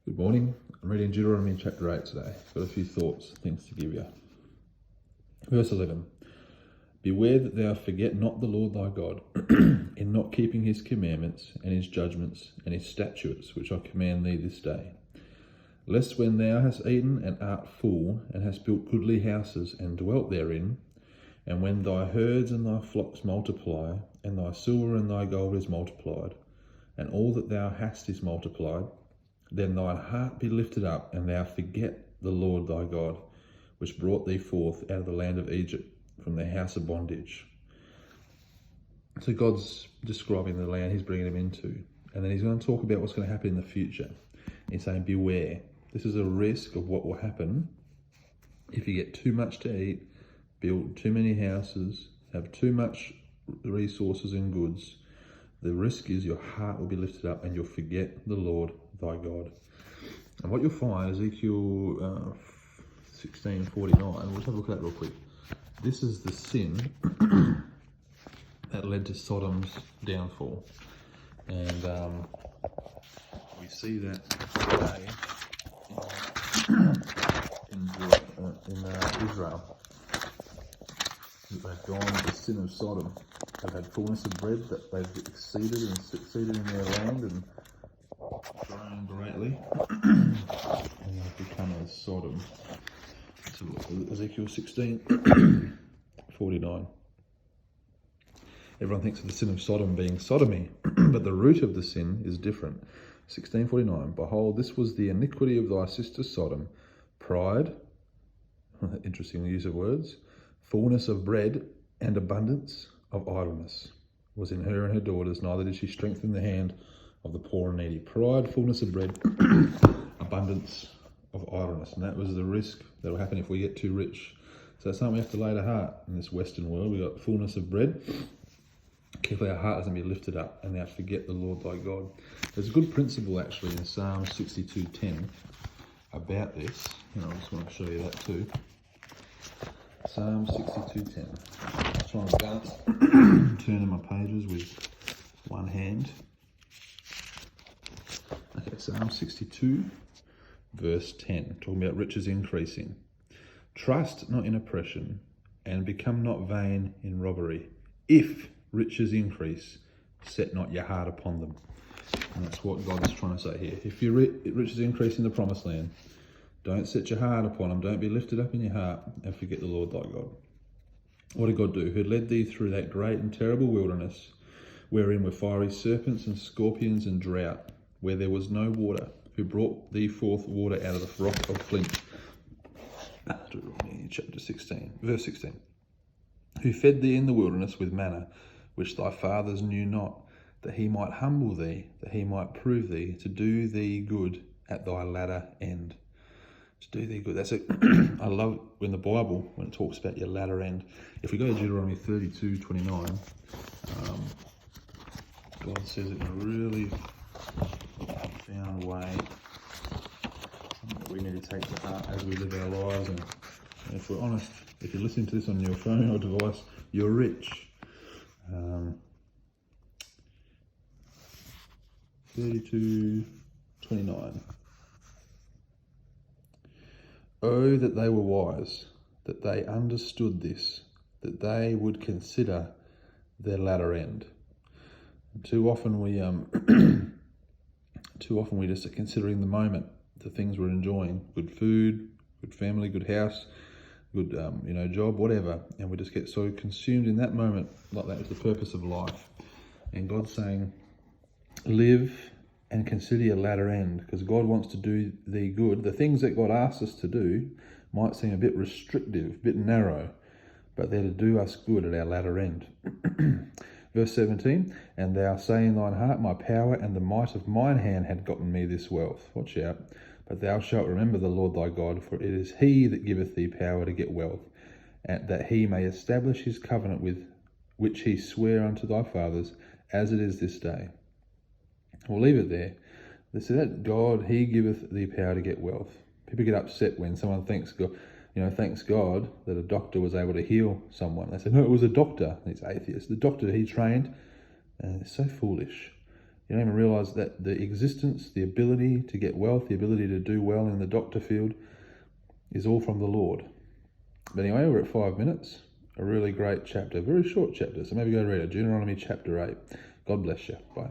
Good morning. I'm reading Deuteronomy chapter 8 today. Got a few thoughts, things to give you. Verse 11. Beware that thou forget not the Lord thy God, in not keeping his commandments and his judgments and his statutes, which I command thee this day. Lest when thou hast eaten and art full, and hast built goodly houses and dwelt therein, and when thy herds and thy flocks multiply, and thy silver and thy gold is multiplied, and all that thou hast is multiplied, then thine heart be lifted up, and thou forget the Lord thy God, which brought thee forth out of the land of Egypt, from the house of bondage. So God's describing the land he's bringing them into, and then he's going to talk about what's going to happen in the future. He's saying, beware. This is a risk of what will happen if you get too much to eat, build too many houses, have too much resources and goods. The risk is your heart will be lifted up and you'll forget the Lord thy God. And what you'll find, Ezekiel 16:49, we'll just have a look at that real quick. This is the sin that led to Sodom's downfall. And we see that today in Israel. They've gone with the sin of Sodom. They've had fullness of bread, that they've exceeded and succeeded in their land and grown greatly. And they've become as Sodom. So Ezekiel 16:49. Everyone thinks of the sin of Sodom being sodomy, but the root of the sin is different. 16:49. Behold, this was the iniquity of thy sister Sodom: pride, interesting use of words, fullness of bread, and abundance of idleness was in her and her daughters, neither did she strengthen the hand of the poor and needy. Pride, fullness of bread, abundance of idleness. And that was the risk that will happen if we get too rich. So that's something we have to lay to heart in this Western world. We've got fullness of bread. Carefully our heart doesn't be lifted up and now forget the Lord thy God. There's a good principle actually in Psalm 62:10 about this. And I just want to show you that too. Psalm 62:10. I'm just trying to balance, turning my pages with one hand. Okay, Psalm 62, verse 10, talking about riches increasing. Trust not in oppression, and become not vain in robbery. If riches increase, set not your heart upon them. And that's what God is trying to say here. If your riches increase in the promised land, don't set your heart upon them. Don't be lifted up in your heart and forget the Lord thy God. What did God do? Who led thee through that great and terrible wilderness, wherein were fiery serpents and scorpions and drought, where there was no water, who brought thee forth water out of the rock of flint. Deuteronomy chapter 16, verse 16. Who fed thee in the wilderness with manna, which thy fathers knew not, that he might humble thee, that he might prove thee, to do thee good at thy latter end. To do thee good. That's it. I love when the Bible, when it talks about your latter end. If we go to Deuteronomy 32:29, God says it in a really profound way. Something that we need to take to heart as we live our lives. And if we're honest, if you're listening to this on your phone or device, you're rich. 32:29. Oh, that they were wise, that they understood this, that they would consider their latter end. And too often we just are considering the moment, the things we're enjoying, good food, good family, good house, good job, whatever, and we just get so consumed in that moment, like that is the purpose of life. And God's saying, live and consider your latter end, because God wants to do thee good. The things that God asks us to do might seem a bit restrictive, a bit narrow, but they're to do us good at our latter end. Verse 17, and thou say in thine heart, my power and the might of mine hand had gotten me this wealth. Watch out. But thou shalt remember the Lord thy God, for it is he that giveth thee power to get wealth, and that he may establish his covenant with which he sware unto thy fathers, as it is this day. We'll leave it there. They say that God, he giveth thee power to get wealth. People get upset when someone thanks God that a doctor was able to heal someone. They say, no, it was a doctor. And he's atheist. The doctor he trained, and it's so foolish. You don't even realise that the existence, the ability to get wealth, the ability to do well in the doctor field is all from the Lord. But anyway, we're at 5 minutes. A really great chapter, very short chapter. So maybe go read it. Deuteronomy chapter 8. God bless you. Bye.